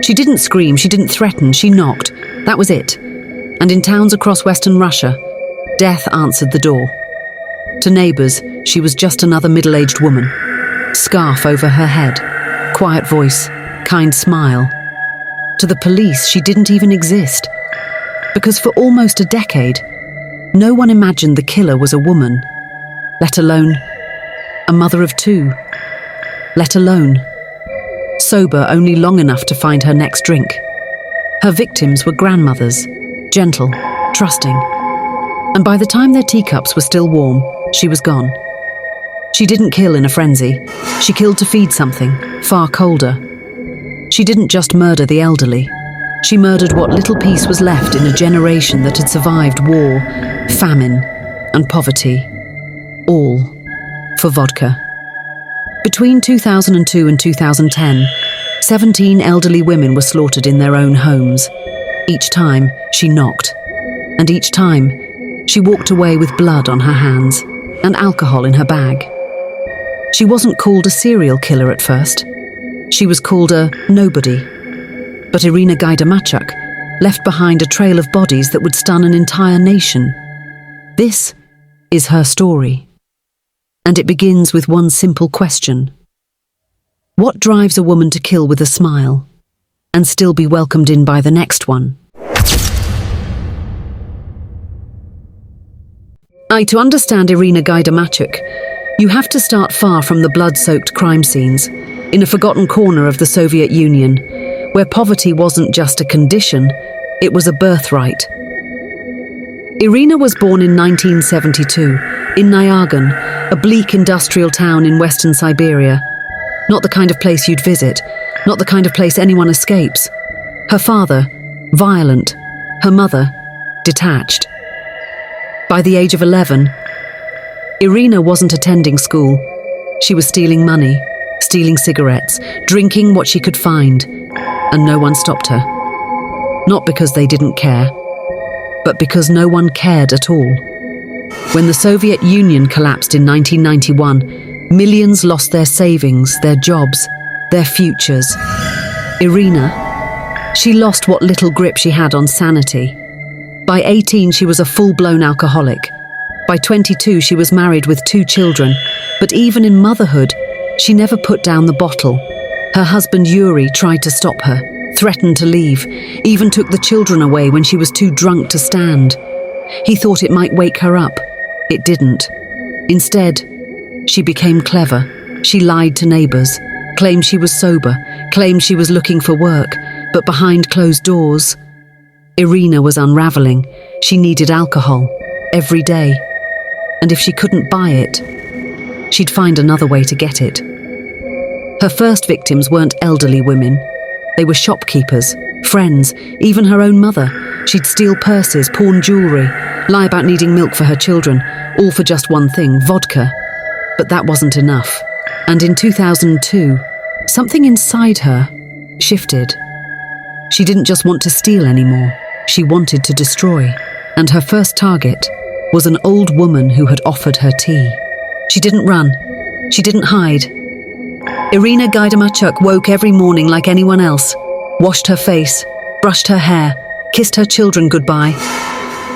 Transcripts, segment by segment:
She didn't scream, she didn't threaten, she knocked. That was it. And in towns across Western Russia, death answered the door. To neighbors, she was just another middle-aged woman. Scarf over her head, quiet voice, kind smile. To the police, she didn't even exist. Because for almost a decade, no one imagined the killer was a woman, let alone a mother of two, let alone sober only long enough to find her next drink. Her victims were grandmothers, gentle, trusting. And by the time their teacups were still warm, she was gone. She didn't kill in a frenzy. She killed to feed something far colder. She didn't just murder the elderly. She murdered what little peace was left in a generation that had survived war, famine, and poverty. All for vodka. Between 2002 and 2010, 17 elderly women were slaughtered in their own homes. Each time, she knocked. And each time, she walked away with blood on her hands and alcohol in her bag. She wasn't called a serial killer at first. She was called a nobody. But Irina Gaidamachuk left behind a trail of bodies that would stun an entire nation. This is her story. And it begins with one simple question. What drives a woman to kill with a smile and still be welcomed in by the next one? To understand Irina Gaidamachuk, you have to start far from the blood-soaked crime scenes, in a forgotten corner of the Soviet Union, where poverty wasn't just a condition, it was a birthright. Irina was born in 1972, in Nyagan, a bleak industrial town in western Siberia. Not the kind of place you'd visit, not the kind of place anyone escapes. Her father, violent. Her mother, detached. By the age of 11, Irina wasn't attending school. She was stealing money, stealing cigarettes, drinking what she could find, and no one stopped her. Not because they didn't care, but because no one cared at all. When the Soviet Union collapsed in 1991, millions lost their savings, their jobs, their futures. Irina, she lost what little grip she had on sanity. By 18, she was a full-blown alcoholic. By 22, she was married with 2 children, but even in motherhood, she never put down the bottle. Her husband Yuri tried to stop her, threatened to leave, even took the children away when she was too drunk to stand. He thought it might wake her up. It didn't. Instead, she became clever. She lied to neighbors, claimed she was sober, claimed she was looking for work, but behind closed doors, Irina was unraveling. She needed alcohol, every day. And if she couldn't buy it, she'd find another way to get it. Her first victims weren't elderly women. They were shopkeepers, friends, even her own mother. She'd steal purses, pawn jewelry, lie about needing milk for her children, all for just one thing, vodka. But that wasn't enough. And in 2002, something inside her shifted. She didn't just want to steal anymore. She wanted to destroy. And her first target was an old woman who had offered her tea. She didn't run. She didn't hide. Irina Gaidamachuk woke every morning like anyone else, washed her face, brushed her hair, kissed her children goodbye,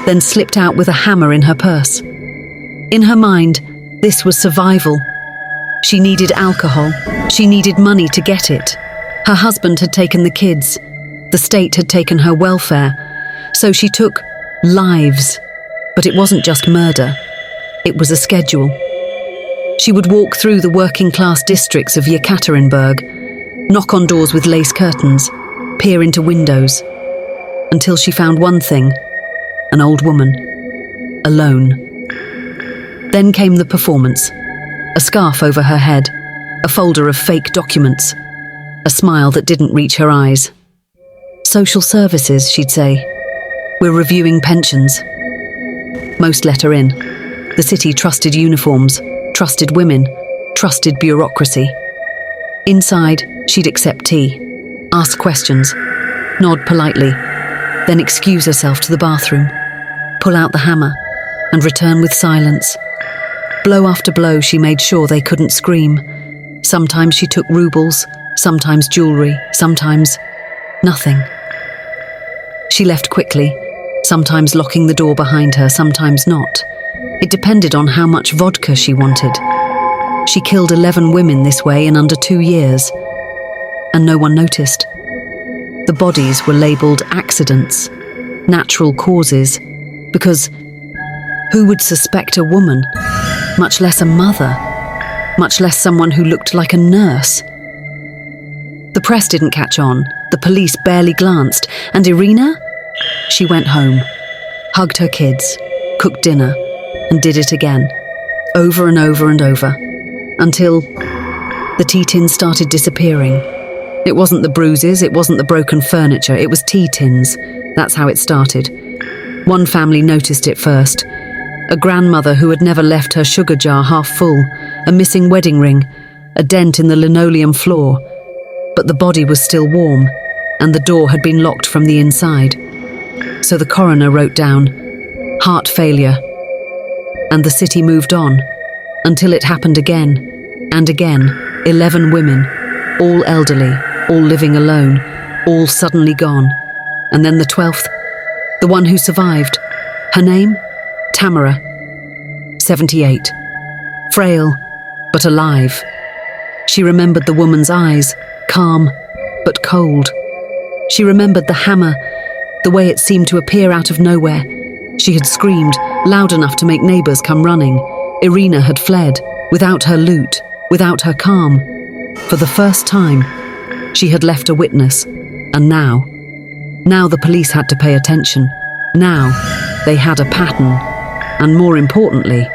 then slipped out with a hammer in her purse. In her mind, this was survival. She needed alcohol. She needed money to get it. Her husband had taken the kids. The state had taken her welfare. So she took lives. But it wasn't just murder. It was a schedule. She would walk through the working-class districts of Yekaterinburg, knock on doors with lace curtains, peer into windows, until she found one thing, an old woman, alone. Then came the performance, a scarf over her head, a folder of fake documents, a smile that didn't reach her eyes. Social services, she'd say. We're reviewing pensions. Most let her in. The city trusted uniforms, trusted women, trusted bureaucracy. Inside, she'd accept tea, ask questions, nod politely, then excuse herself to the bathroom, pull out the hammer, and return with silence. Blow after blow, she made sure they couldn't scream. Sometimes she took rubles, sometimes jewelry, sometimes Nothing. She left quickly, sometimes locking the door behind her, sometimes not. It depended on how much vodka she wanted. She killed 11 women this way in under 2 years, and no one noticed. The bodies were labelled accidents, natural causes, because who would suspect a woman, much less a mother, much less someone who looked like a nurse? The press didn't catch on, the police barely glanced, and Irina? She went home, hugged her kids, cooked dinner, and did it again, over and over and over, until the tea tins started disappearing. It wasn't the bruises, it wasn't the broken furniture, it was tea tins. That's how it started. One family noticed it first. A grandmother who had never left her sugar jar half full, a missing wedding ring, a dent in the linoleum floor. But the body was still warm, and the door had been locked from the inside. So the coroner wrote down, heart failure. And the city moved on, until it happened again, and again. 11 women, all elderly, all living alone, all suddenly gone. And then the 12th, the one who survived. Her name? Tamara. 78. Frail, but alive. She remembered the woman's eyes, calm, but cold. She remembered the hammer, the way it seemed to appear out of nowhere. She had screamed, loud enough to make neighbours come running. Irina had fled, without her loot, without her calm. For the first time, she had left a witness, and now the police had to pay attention. Now, they had a pattern, and more importantly,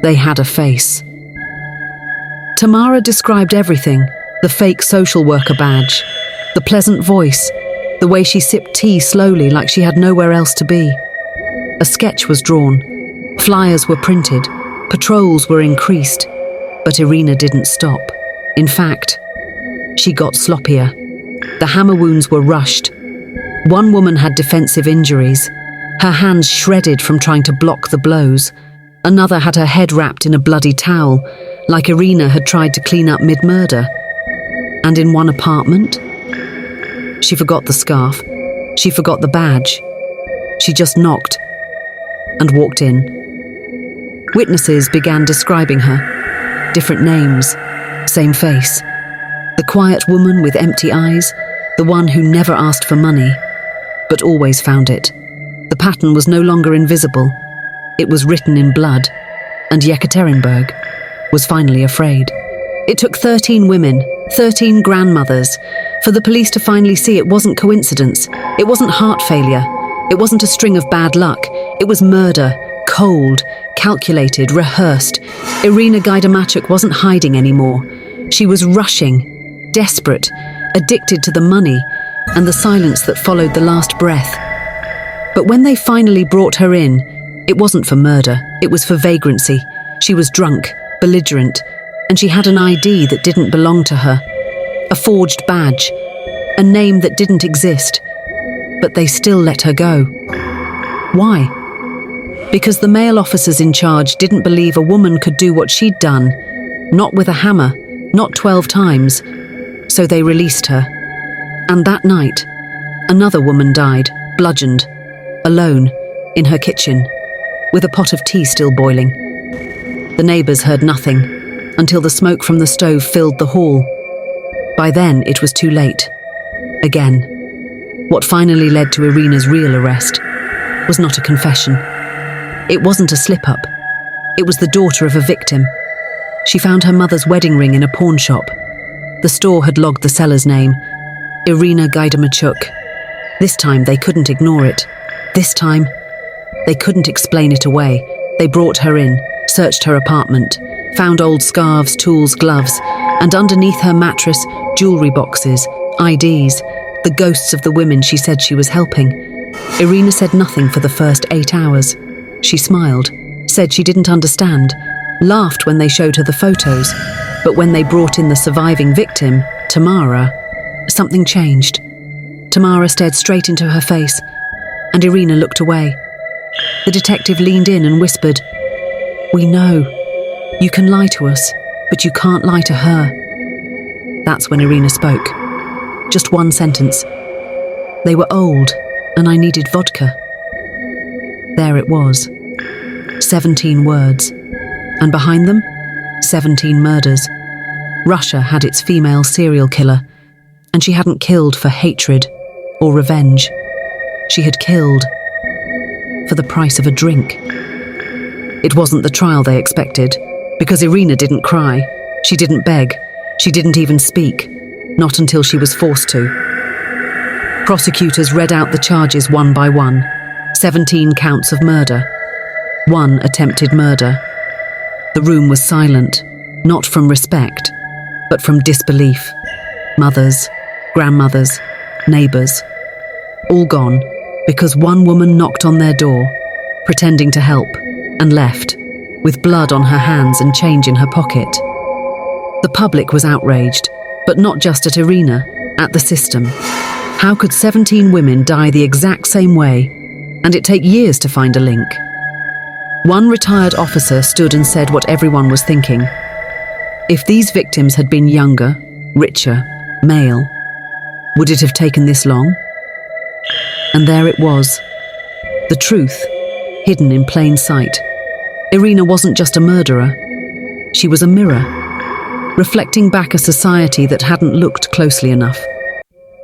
they had a face. Tamara described everything: the fake social worker badge, the pleasant voice, the way she sipped tea slowly like she had nowhere else to be. A sketch was drawn, flyers were printed, patrols were increased, but Irina didn't stop. In fact, she got sloppier. The hammer wounds were rushed. One woman had defensive injuries, her hands shredded from trying to block the blows. Another had her head wrapped in a bloody towel, like Irina had tried to clean up mid-murder. And in one apartment, she forgot the scarf, she forgot the badge. She just knocked and walked in. Witnesses began describing her. Different names, same face. The quiet woman with empty eyes, the one who never asked for money, but always found it. The pattern was no longer invisible. It was written in blood, and Yekaterinburg was finally afraid. It took 13 women, 13 grandmothers, for the police to finally see it wasn't coincidence, it wasn't heart failure, it wasn't a string of bad luck, it was murder, cold, calculated, rehearsed. Irina Gaidamachuk wasn't hiding anymore. She was rushing, desperate, addicted to the money and the silence that followed the last breath. But when they finally brought her in, it wasn't for murder, it was for vagrancy. She was drunk, belligerent, and she had an ID that didn't belong to her. A forged badge, a name that didn't exist. But they still let her go. Why? Because the male officers in charge didn't believe a woman could do what she'd done, not with a hammer, not 12 times, so they released her. And that night, another woman died, bludgeoned, alone, in her kitchen, with a pot of tea still boiling. The neighbours heard nothing, until the smoke from the stove filled the hall. By then, it was too late. Again. What finally led to Irina's real arrest was not a confession. It wasn't a slip-up. It was the daughter of a victim. She found her mother's wedding ring in a pawn shop. The store had logged the seller's name, Irina Gaidamachuk. This time they couldn't ignore it. This time, they couldn't explain it away. They brought her in, searched her apartment, found old scarves, tools, gloves, and underneath her mattress, jewellery boxes, IDs, the ghosts of the women she said she was helping. Irina said nothing for the first 8 hours. She smiled, said she didn't understand, laughed when they showed her the photos, but when they brought in the surviving victim, Tamara, something changed. Tamara stared straight into her face, and Irina looked away. The detective leaned in and whispered, "We know. You can lie to us, but you can't lie to her." That's when Irina spoke. just one sentence. They were old, and I needed vodka. There it was. 17 words. And behind them, 17 murders. Russia had its female serial killer, and she hadn't killed for hatred or revenge. She had killed for the price of a drink. It wasn't the trial they expected, because Irina didn't cry, she didn't beg, she didn't even speak, not until she was forced to. Prosecutors read out the charges one by one. 17 counts of murder. 1 attempted murder. The room was silent, not from respect, but from disbelief. Mothers, grandmothers, neighbours, all gone because one woman knocked on their door, pretending to help, and left, with blood on her hands and change in her pocket. The public was outraged, but not just at Irina, at the system. How could 17 women die the exact same way, and it take years to find a link? One retired officer stood and said what everyone was thinking. If these victims had been younger, richer, male, would it have taken this long? And there it was. The truth, hidden in plain sight. Irina wasn't just a murderer. She was a mirror, reflecting back a society that hadn't looked closely enough.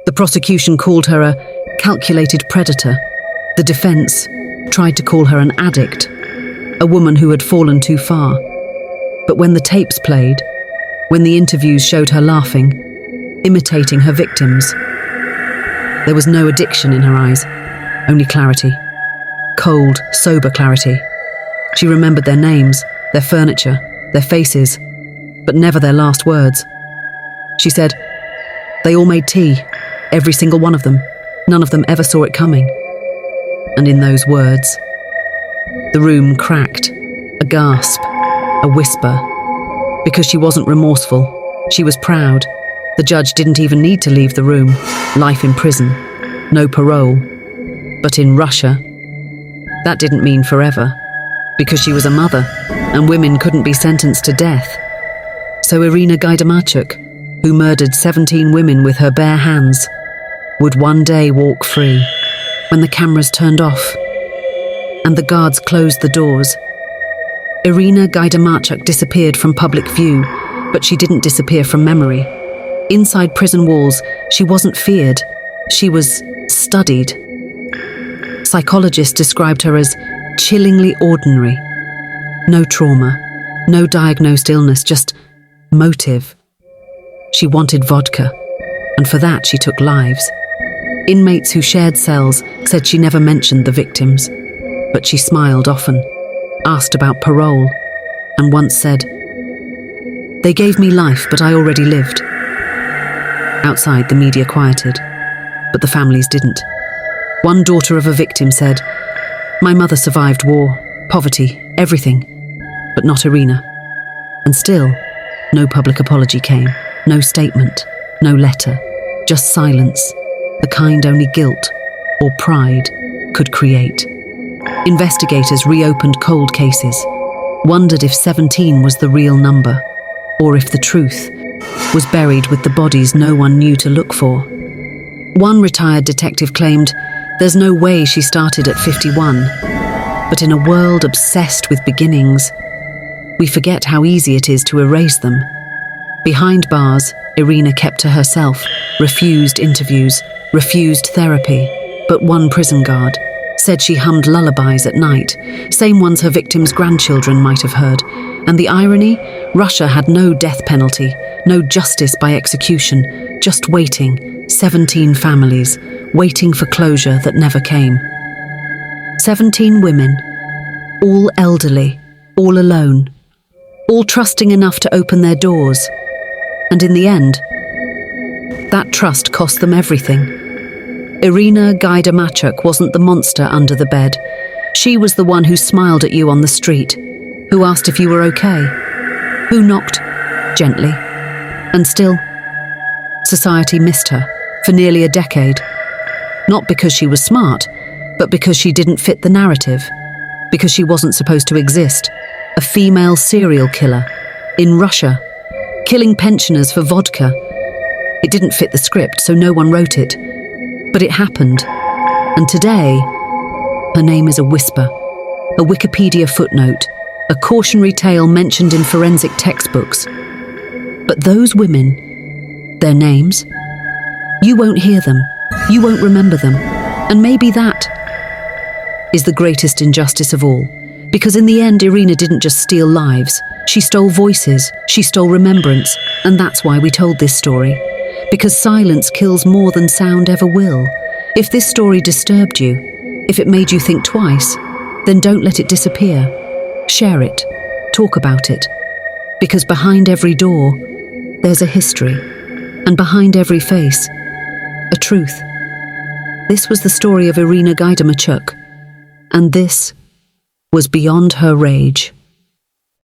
The prosecution called her a calculated predator. The defense tried to call her an addict, a woman who had fallen too far. But when the tapes played, when the interviews showed her laughing, imitating her victims, there was no addiction in her eyes, only clarity. Cold, sober clarity. She remembered their names, their furniture, their faces, but never their last words. She said, "They all made tea, every single one of them. None of them ever saw it coming." And in those words, the room cracked, a gasp, a whisper. Because she wasn't remorseful, she was proud. The judge didn't even need to leave the room. Life in prison, no parole. But in Russia, that didn't mean forever, because she was a mother, and women couldn't be sentenced to death. So Irina Gaidamachuk, who murdered 17 women with her bare hands, would one day walk free when the cameras turned off and the guards closed the doors. Irina Gaidamachuk disappeared from public view, but she didn't disappear from memory. Inside prison walls, she wasn't feared, she was studied. Psychologists described her as chillingly ordinary. No trauma, no diagnosed illness, just motive. She wanted vodka, and for that she took lives. Inmates who shared cells said she never mentioned the victims, but she smiled often, asked about parole, and once said, "They gave me life, but I already lived." Outside, the media quieted, but the families didn't. One daughter of a victim said, "My mother survived war, poverty, everything, but not Irina." And still, no public apology came, no statement, no letter, just silence, the kind only guilt or pride could create. Investigators reopened cold cases, wondered if 17 was the real number, or if the truth was buried with the bodies no one knew to look for. One retired detective claimed, "There's no way she started at 51. But in a world obsessed with beginnings, we forget how easy it is to erase them." Behind bars, Irina kept to herself, refused interviews, refused therapy. But one prison guard said she hummed lullabies at night, same ones her victims' grandchildren might have heard. And the irony? Russia had no death penalty, no justice by execution, just waiting, 17 families, waiting for closure that never came. 17 women, all elderly, all alone, all trusting enough to open their doors. And in the end, that trust cost them everything. Irina Gaidamachuk wasn't the monster under the bed. She was the one who smiled at you on the street, who asked if you were okay, who knocked gently. And still, society missed her for nearly a decade. Not because she was smart, but because she didn't fit the narrative, because she wasn't supposed to exist. A female serial killer in Russia, killing pensioners for vodka. It didn't fit the script, so no one wrote it. But it happened. And today, her name is a whisper, a Wikipedia footnote, a cautionary tale mentioned in forensic textbooks. But those women, their names, you won't hear them, you won't remember them. And maybe that is the greatest injustice of all. Because in the end, Irina didn't just steal lives. She stole voices, she stole remembrance, and that's why we told this story. Because silence kills more than sound ever will. If this story disturbed you, if it made you think twice, then don't let it disappear. Share it, talk about it. Because behind every door, there's a history. And behind every face, a truth. This was the story of Irina Gaidamachuk. And this was Beyond Her Rage.